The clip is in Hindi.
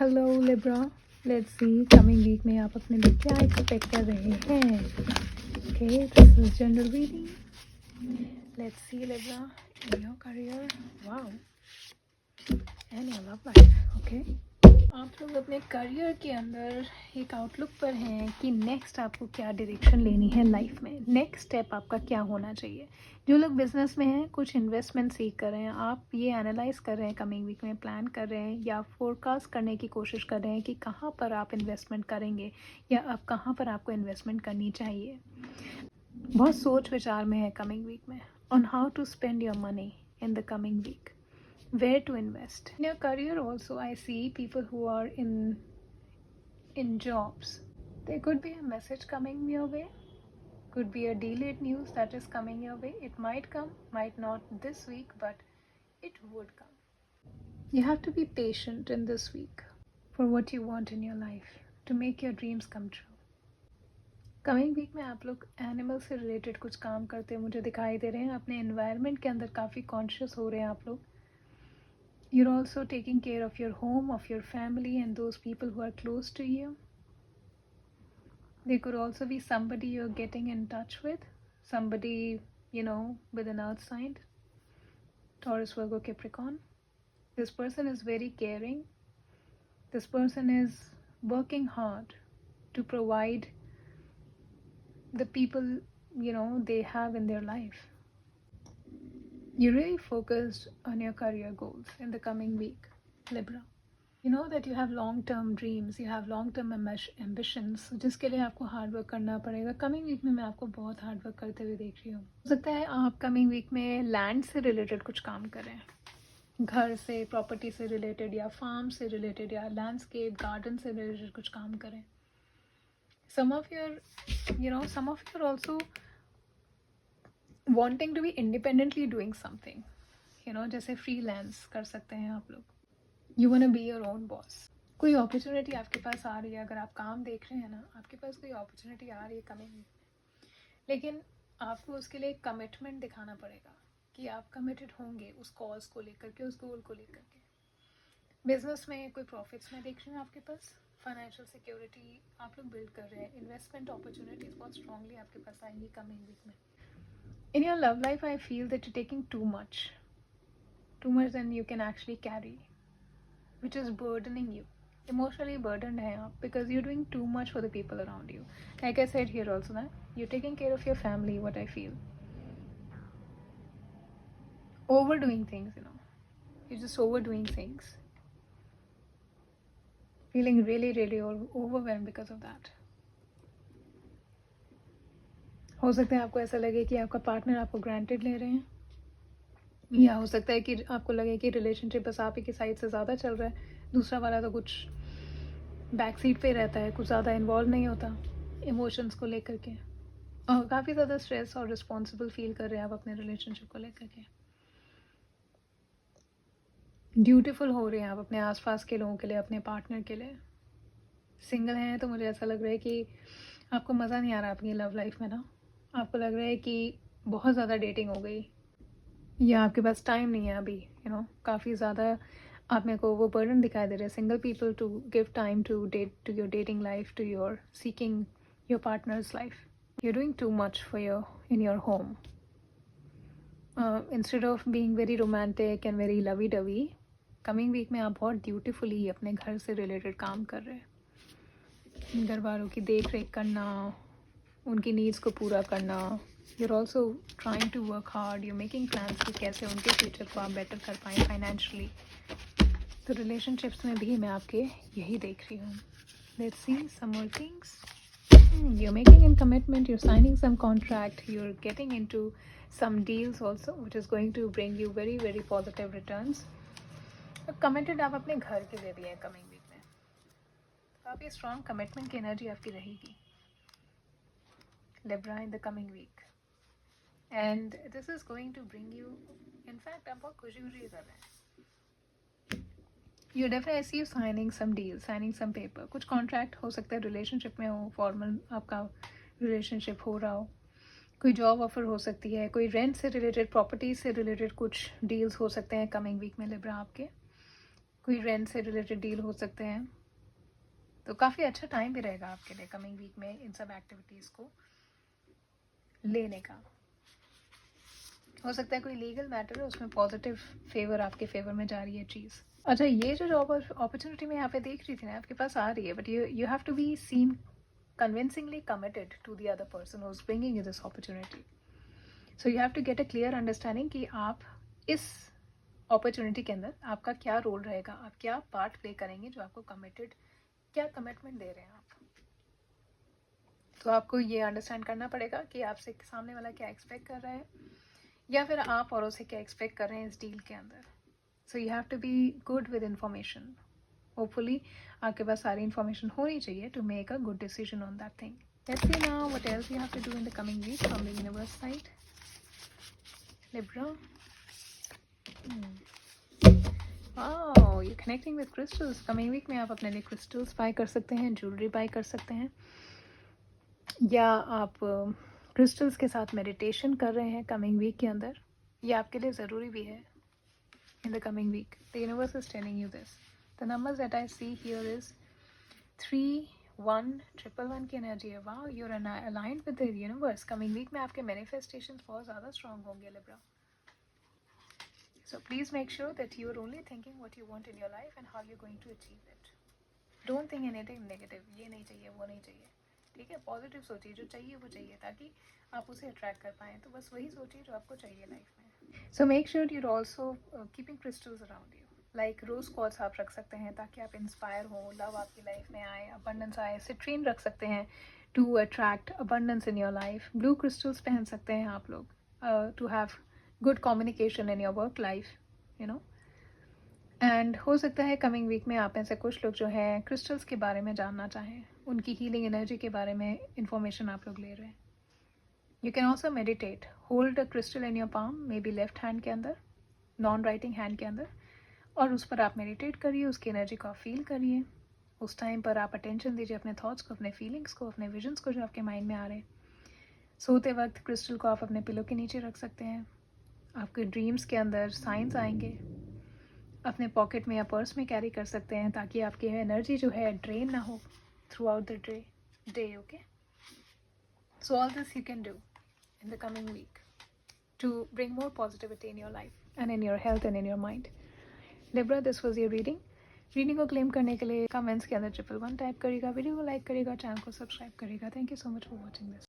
Hello Libra, let's see coming week में आप अपने लिए क्या एक्सपेक्ट कर रहे हैं. Okay, this is general reading. Let's see Libra in your career, wow, and your love life. Okay, आप लोग अपने करियर के अंदर एक आउटलुक पर हैं कि नेक्स्ट आपको क्या डायरेक्शन लेनी है लाइफ में, नेक्स्ट स्टेप आपका क्या होना चाहिए. जो लोग बिजनेस में हैं, कुछ इन्वेस्टमेंट सीख कर रहे हैं, आप ये एनालाइज कर रहे हैं, कमिंग वीक में प्लान कर रहे हैं या फोरकास्ट करने की कोशिश कर रहे हैं कि कहाँ पर आप इन्वेस्टमेंट करेंगे या अब कहाँ पर आपको इन्वेस्टमेंट करनी चाहिए. बहुत सोच विचार में है कमिंग वीक में on how to spend your money in the coming week, where to invest in your career. Also, I see people who are in jobs. There could be a message coming your way, could be a delayed news that is coming your way. It might come, might not this week, but it would come. You have to be patient in this week for what you want in your life, to make your dreams come true. Coming week में आप लोग एनिमल से रिलेटेड कुछ काम करते मुझे दिखाई दे रहे हैं. अपने एनवायरनमेंट के अंदर काफ़ी कॉन्शियस हो रहे हैं आप लोग. You're also taking care of your home, of your family, and those people who are close to you. There could also be somebody you're getting in touch with, somebody, with an earth sign, Taurus, Virgo, Capricorn. This person is very caring. This person is working hard to provide the people, they have in their life. You're really focused on your career goals in the coming week, Libra. You know that you have long-term dreams, you have long-term ambitions, जिसके लिए आपको हार्ड वर्क करना पड़ेगा. कमिंग वीक में मैं आपको बहुत हार्ड वर्क करते हुए देख रही हूँ. हो सकता है आप कमिंग वीक में लैंड से रिलेटेड कुछ काम करें, घर से, प्रॉपर्टी से रिलेटेड या फार्म से रिलेटेड या लैंडस्केप गार्डन से रिलेटेड कुछ काम करें. some of you are also wanting to be independently doing something, जैसे फ्रीलांस कर सकते हैं आप लोग. You wanna be your own boss. कोई अपॉर्चुनिटी आपके पास आ रही है, अगर आप काम देख रहे हैं ना, आपके पास कोई अपॉर्चुनिटी आ रही है कमिंग वीक में, लेकिन आपको उसके लिए कमिटमेंट दिखाना पड़ेगा कि आप कमिटेड होंगे उस कॉज को लेकर के, उस गोल को लेकर के. बिजनेस में कोई प्रॉफिट्स में देख रहे हैं आपके पास, फाइनेंशियल सिक्योरिटी आप लोग बिल्ड कर रहे हैं, इन्वेस्टमेंट अपॉर्चुनिटीज बहुत स्ट्रांगली आपके पास आएंगी कमिंग वीक में. In your love life I feel that you taking too much than you can actually carry, which is burdening you, emotionally burdened hai aap, because you're doing too much for the people around you. Like I said here also, that you're taking care of your family, what I feel. Overdoing things, you're just overdoing things, feeling really really overwhelmed because of that. हो सकता है आपको ऐसा लगे कि आपका पार्टनर आपको ग्रांटेड ले रहे हैं, या हो सकता है कि आपको लगे कि रिलेशनशिप बस आप ही की साइड से ज़्यादा चल रहा है, दूसरा वाला तो कुछ बैक सीट पे रहता है, कुछ ज़्यादा इन्वॉल्व नहीं होता इमोशंस को लेकर के, और काफ़ी ज़्यादा स्ट्रेस और रिस्पॉन्सिबल फील कर रहे हैं आप अपने रिलेशनशिप को लेकर के. ड्यूटीफुल हो रहे हैं आप अपने आसपास के लोगों के लिए, अपने पार्टनर के लिए. सिंगल हैं तो मुझे ऐसा लग रहा है कि आपको मज़ा नहीं आ रहा अपनी लव लाइफ में ना. आपको लग रहा है कि बहुत ज़्यादा डेटिंग हो गई, या आपके पास टाइम नहीं है अभी, काफ़ी ज़्यादा आप मेरे को वो बर्डन दिखाई दे रहे हैं. Single people to give time to your dating life, to your seeking your partner's life. You are doing too much for in your home. Instead of being very romantic and very lovey dovey, coming week में आप बहुत ड्यूटीफुली अपने घर से रिलेटेड काम कर रहे हैं. घर वालों की देख रेख करना, उनकी नीड्स को पूरा करना. You're also trying to work hard. You're making plans कि कैसे उनके फ्यूचर को आप बेटर कर पाएँ फाइनेंशियली. तो रिलेशनशिप्स में भी मैं आपके यही देख रही हूँ. Let's see some more things. You're making a commitment. You're signing some contract. You're getting into some deals also, which is going to bring you very very positive returns. Committed आप अपने घर के लिए भी हैं कमिंग वीक में. काफ़ी स्ट्रॉन्ग कमिटमेंट की एनर्जी आपकी रहेगी Libra in the coming week. And this is going to bring you, in fact आप बहुत खुशी खुशी कर रहे हैं. You definitely see you signing some deals, signing some paper. कुछ contract हो सकता है रिलेशनशिप में हो, फॉर्मल आपका रिलेशनशिप हो रहा हो, कोई जॉब ऑफर हो सकती है, कोई रेंट से रिलेटेड, प्रॉपर्टी से रिलेटेड कुछ डील्स हो सकते हैं कमिंग वीक में लिब्रा आपके. कोई रेंट से रिलेटेड डील हो सकते हैं, तो काफ़ी अच्छा टाइम भी रहेगा आपके लिए कमिंग वीक में इन सब एक्टिविटीज़ को लेने का। हो सकता है कोई लीगल मैटर है उसमें पॉजिटिव फेवर आपके फेवर में जा रही है चीज़। अच्छा, ये जो जॉब अपॉर्चुनिटी मैं यहाँ पे देख रही थी ना, आपके पास आ रही है, but you have to be seen convincingly committed to the other person who's bringing you this opportunity. So you have to get a clear understanding कि आप इस opportunity के अंदर आपका क्या रोल रहेगा, आप क्या पार्ट प्ले करेंगे जो आपको कमिटेड, क्या कमिटमेंट दे रहे हैं आप। तो आपको ये अंडरस्टैंड करना पड़ेगा कि आपसे सामने वाला क्या एक्सपेक्ट कर रहा है, या फिर आप और उसे क्या एक्सपेक्ट कर रहे हैं इस डील के अंदर। So you have to be good with information. Hopefully आपके पास सारी इन्फॉर्मेशन होनी चाहिए to make a good decision on that thing. Let's see now what else you have to do in the coming week from the universe side. Libra. Wow, you're connecting with crystals. Coming week में आप अपने लिए crystals buy कर सकते हैं, jewelry buy कर सकते हैं, या आप crystals के साथ meditation कर रहे हैं coming week के अंदर। ये आपके लिए ज़रूरी भी है in the coming week. The universe is telling you this. The numbers that I see here is 3, 1, 111 की एनर्जी है। वाह, you're aligned with the universe. Coming week में आपके manifestations बहुत ज़्यादा strong होंगे Libra. So please make sure that you're only thinking what you want in your life and how you're going to achieve it. Don't think anything negative. ये नहीं चाहिए, वो नहीं चाहिए, ठीक है। पॉजिटिव सोचिए, जो चाहिए वो चाहिए, ताकि आप उसे अट्रैक्ट कर पाएँ। तो बस वही सोचिए जो आपको चाहिए लाइफ में। So make sure you're also keeping crystals around you. Like rose quartz आप रख सकते हैं ताकि आप इंस्पायर हो, लव आपकी लाइफ में आए, अबंडेंस आए। सिट्रीन रख सकते हैं to attract abundance in your life. Blue crystals पहन सकते हैं आप लोग to have good communication in your work life, you know. And हो सकता है कमिंग वीक में आप ऐसे कुछ लोग जो है क्रिस्टल्स के बारे में जानना चाहें, उनकी हीलिंग एनर्जी के बारे में इंफॉर्मेशन आप लोग ले रहे हैं। You can also meditate, hold a crystal in your palm, may be left hand के अंदर, नॉन राइटिंग हैंड के अंदर, और उस पर आप मेडिटेट करिए, उसकी एनर्जी को आप फील करिए। उस टाइम पर आप अटेंशन दीजिए अपने थॉट्स को, अपने फीलिंग्स को, अपने विजन्स को जो आपके माइंड में आ रहे हैं। सोते वक्त क्रिस्टल को आप अपने पिलो के नीचे रख सकते हैं। आपके ड्रीम्स के अंदर साइंस आएंगे, अपने पॉकेट में या पर्स में कैरी कर सकते हैं ताकि आपकी एनर्जी जो है ड्रेन ना हो throughout the day, okay. So all this you can do in the coming week to bring more positivity in your life and in your health and in your mind. Libra, this was your reading को क्लेम करने के लिए कमेंट्स के अंदर 111 टाइप करिएगा, वीडियो को लाइक करिएगा, चैनल को सब्सक्राइब करिएगा। Thank you so much for watching this.